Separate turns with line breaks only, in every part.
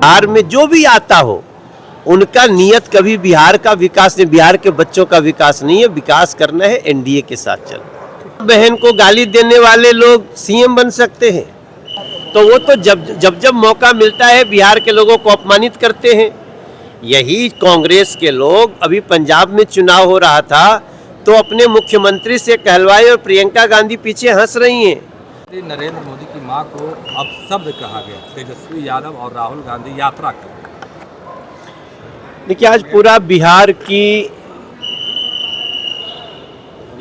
बिहार में जो भी आता हो उनका नियत कभी बिहार का विकास नहीं, बिहार के बच्चों का विकास नहीं है। विकास करना है, एनडीए के साथ चलना। बहन को गाली देने वाले लोग सीएम बन सकते हैं, तो वो तो जब मौका मिलता है बिहार के लोगों को अपमानित करते हैं। यही कांग्रेस के लोग, अभी पंजाब में चुनाव हो रहा था तो अपने मुख्यमंत्री से कहलवाए और प्रियंका गांधी पीछे हंस रही हैं।
नरेंद्र मोदी की मां को अब शब्द कहा गया, तेजस्वी यादव और राहुल गांधी यात्रा कर रहे हैं।
देखिए, आज पूरा बिहार की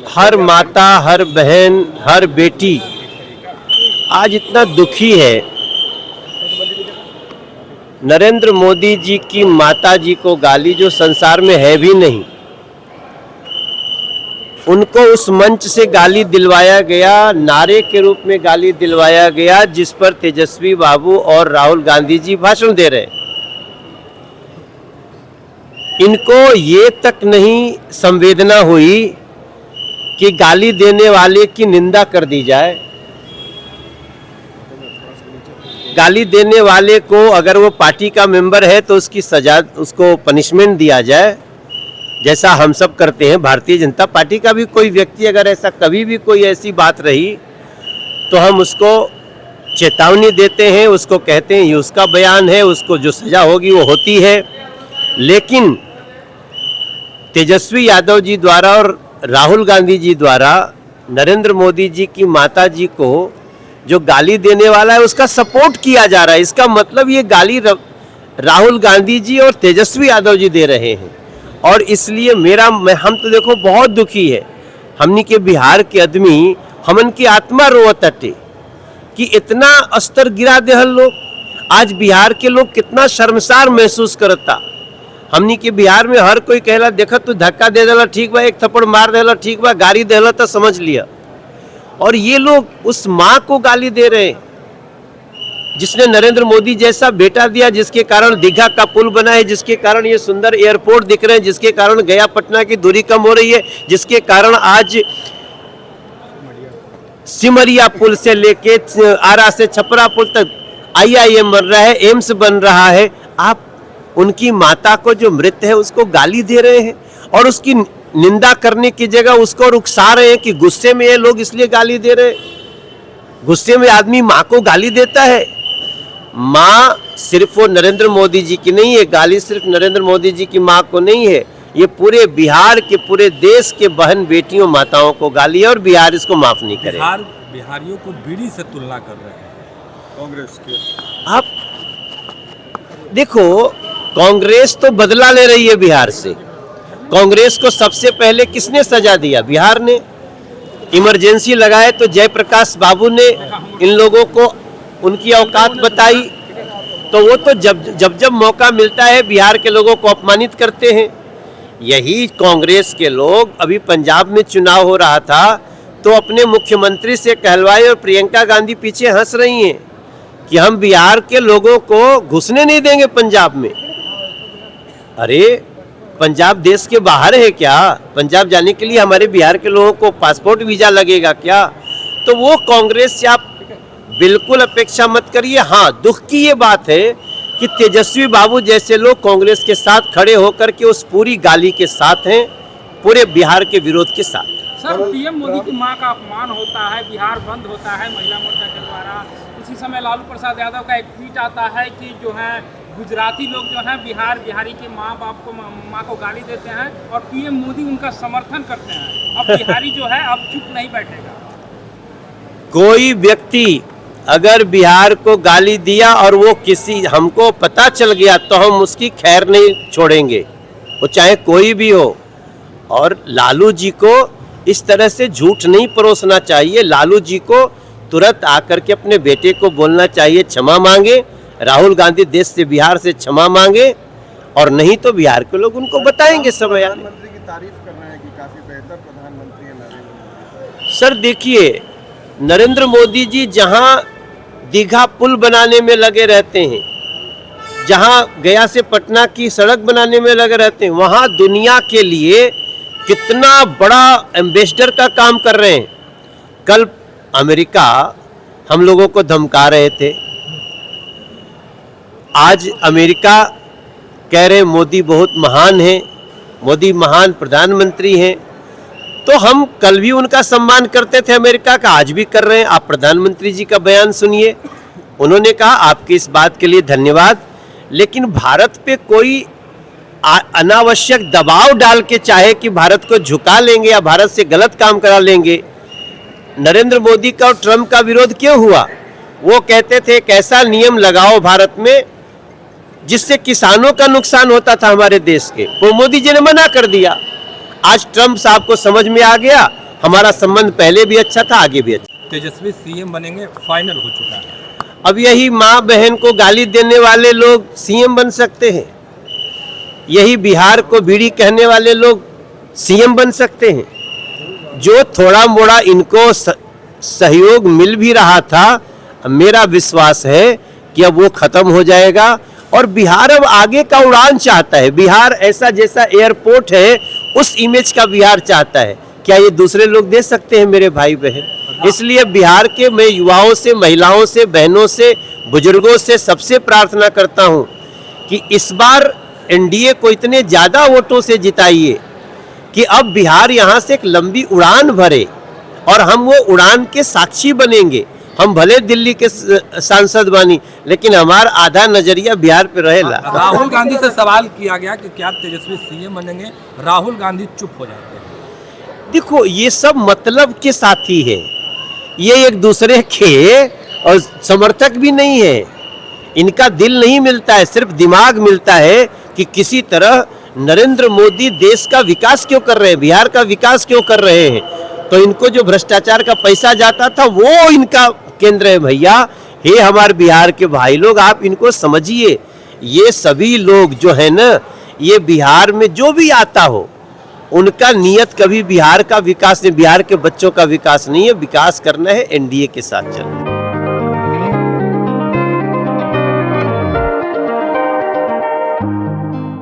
हर माता, हर बहन, हर बेटी आज इतना दुखी है। नरेंद्र मोदी जी की माता जी को गाली जो संसार में है भी नहीं, उनको उस मंच से गाली दिलवाया गया, नारे के रूप में गाली दिलवाया गया, जिस पर तेजस्वी बाबू और राहुल गांधी जी भाषण दे रहे। इनको ये तक नहीं संवेदना हुई कि गाली देने वाले की निंदा कर दी जाए। गाली देने वाले को अगर वो पार्टी का मेंबर है तो उसकी सजा, उसको पनिशमेंट दिया जाए, जैसा हम सब करते हैं। भारतीय जनता पार्टी का भी कोई व्यक्ति अगर ऐसा कभी भी कोई ऐसी बात रही तो हम उसको चेतावनी देते हैं, उसको कहते हैं ये उसका बयान है, उसको जो सजा होगी वो होती है। लेकिन तेजस्वी यादव जी द्वारा और राहुल गांधी जी द्वारा नरेंद्र मोदी जी की माता जी को जो गाली देने वाला है उसका सपोर्ट किया जा रहा है। इसका मतलब ये गाली राहुल गांधी जी और तेजस्वी यादव जी दे रहे हैं। और इसलिए हम तो देखो बहुत दुखी है। हमनी के बिहार के आदमी, हमन की आत्मा रोवत अटे कि इतना स्तर गिरा दे हल लोग। आज बिहार के लोग कितना शर्मसार महसूस करता। हमनी के बिहार में हर कोई कहला देखा तू धक्का दे देला ठीक बा, एक थप्पड़ मार देला ठीक बा, गाली देला तो समझ लिया। और ये लोग उस माँ को गाली दे रहे हैं जिसने नरेंद्र मोदी जैसा बेटा दिया, जिसके कारण दीघा का पुल बना है, जिसके कारण ये सुंदर एयरपोर्ट दिख रहे हैं, जिसके कारण गया पटना की दूरी कम हो रही है, जिसके कारण आज सिमरिया पुल से लेके आरा से छपरा पुल तक IIM बन रहा है, एम्स बन रहा है। आप उनकी माता को जो मृत है उसको गाली दे रहे हैं और उसकी निंदा करने की जगह उसको रुखसा रहे हैं कि गुस्से में ये लोग इसलिए गाली दे रहे हैं। गुस्से में आदमी माँ को गाली देता है। माँ सिर्फ वो नरेंद्र मोदी जी की नहीं है, गाली सिर्फ नरेंद्र मोदी जी की माँ को नहीं है, ये पूरे बिहार के, पूरे देश के बहन बेटियों माताओं को गाली है और बिहार इसको माफ नहीं करे।
बिहारियों को बीड़ी से तुलना कर रहे हैं कांग्रेस के।
आप देखो, कांग्रेस तो बदला ले रही है बिहार से। कांग्रेस को सबसे पहले किसने सजा दिया? बिहार ने। इमरजेंसी लगाए तो जयप्रकाश बाबू ने इन लोगों को उनकी औकात बताई, तो वो तो जब मौका मिलता है बिहार के लोगों को अपमानित करते हैं। यही कांग्रेस के लोग, अभी पंजाब में चुनाव हो रहा था तो अपने मुख्यमंत्री से कहलवाए और प्रियंका गांधी पीछे हंस रही हैं कि हम बिहार के लोगों को घुसने नहीं देंगे पंजाब में। अरे पंजाब देश के बाहर है क्या? पंजाब जाने के लिए हमारे बिहार के लोगों को पासपोर्ट वीजा लगेगा क्या? तो वो कांग्रेस से आप बिल्कुल अपेक्षा मत करिए। हाँ, दुख की ये बात है कि तेजस्वी बाबू जैसे लोग कांग्रेस के साथ खड़े होकर के उस पूरी गाली के साथ हैं, पूरे बिहार के विरोध के साथ।
सर, पीएम मोदी की मां का अपमान होता है, बिहार बंद होता है महिला मोर्चा के द्वारा। उसी समय लालू प्रसाद यादव का एक ट्वीट आता है कि जो है गुजराती लोग जो है बिहारी के माँ को गाली देते हैं और पीएम मोदी उनका समर्थन करते हैं। अब बिहारी जो है अब चुप नहीं बैठेगा।
कोई व्यक्ति अगर बिहार को गाली दिया और वो किसी हमको पता चल गया तो हम उसकी खैर नहीं छोड़ेंगे, वो चाहे कोई भी हो। और लालू जी को इस तरह से झूठ नहीं परोसना चाहिए। लालू जी को तुरंत आकर के अपने बेटे को बोलना चाहिए क्षमा मांगे। राहुल गांधी देश से, बिहार से क्षमा मांगे, और नहीं तो बिहार के लोग उनको बताएंगे समय आने।
प्रधानमंत्री की तारीफ कर रहे हैं कि काफी बेहतर प्रधानमंत्री है नरेंद्र मोदी।
सर देखिए, नरेंद्र मोदी जी जहां दीघा पुल बनाने में लगे रहते हैं, जहां गया से पटना की सड़क बनाने में लगे रहते हैं, वहां दुनिया के लिए कितना बड़ा एम्बेसडर का काम कर रहे हैं। कल अमेरिका हम लोगों को धमका रहे थे आज अमेरिका कह रहे मोदी बहुत महान है, मोदी महान प्रधानमंत्री हैं, तो हम कल भी उनका सम्मान करते थे अमेरिका का, आज भी कर रहे हैं। आप प्रधानमंत्री जी का बयान सुनिए, उन्होंने कहा आपकी इस बात के लिए धन्यवाद, लेकिन भारत पे कोई अनावश्यक दबाव डाल के चाहे कि भारत को झुका लेंगे या भारत से गलत काम करा लेंगे। नरेंद्र मोदी का और ट्रंप का विरोध क्यों हुआ? वो कहते थे एक ऐसा नियम लगाओ भारत में जिससे किसानों का नुकसान होता था हमारे देश के, वो मोदी जी ने मना कर दिया। आज ट्रंप साहब को समझ में आ गया, हमारा संबंध पहले भी अच्छा था, आगे भी अच्छा।
तेजस्वी सीएम बनेंगे, फाइनल हो चुका है।
अब यही माँ बहन को गाली देने वाले लोग सीएम बन सकते हैं, यही बिहार को बीड़ी कहने वाले लोग सीएम बन सकते हैं। जो थोड़ा मोड़ा इनको सहयोग मिल भी रहा था, मेरा विश्वास है कि अब वो खत्म हो जाएगा और बिहार अब आगे का उड़ान चाहता है। बिहार ऐसा जैसा एयरपोर्ट है उस इमेज का बिहार चाहता है। क्या ये दूसरे लोग दे सकते हैं मेरे भाई बहन? इसलिए बिहार के मैं युवाओं से, महिलाओं से, बहनों से, बुजुर्गों से सबसे प्रार्थना करता हूं कि इस बार एनडीए को इतने ज़्यादा वोटों से जिताइए कि अब बिहार यहाँ से एक लंबी उड़ान भरे और हम वो उड़ान के साक्षी बनेंगे। हम भले दिल्ली के सांसद बनी, लेकिन हमारा आधा नजरिया बिहार पे रहेला।
राहुल गांधी से सवाल किया गया कि क्या तेजस्वी सीएम बनेंगे, राहुल गांधी चुप हो जाते हैं।
देखो, ये सब मतलब के साथी है, ये एक दूसरे के और समर्थक भी नहीं है। इनका दिल नहीं मिलता है, सिर्फ दिमाग मिलता है कि किसी तरह नरेंद्र मोदी देश का विकास क्यों कर रहे हैं, बिहार का विकास क्यों कर रहे हैं। तो इनको जो भ्रष्टाचार का पैसा जाता था वो इनका केंद्र है भैया। हे हमारे बिहार के भाई लोग, आप इनको समझिए। ये सभी लोग जो है ना, ये बिहार में जो भी आता हो उनका नियत कभी बिहार का विकास नहीं, बिहार के बच्चों का विकास नहीं है। विकास करना है एनडीए के साथ चलना।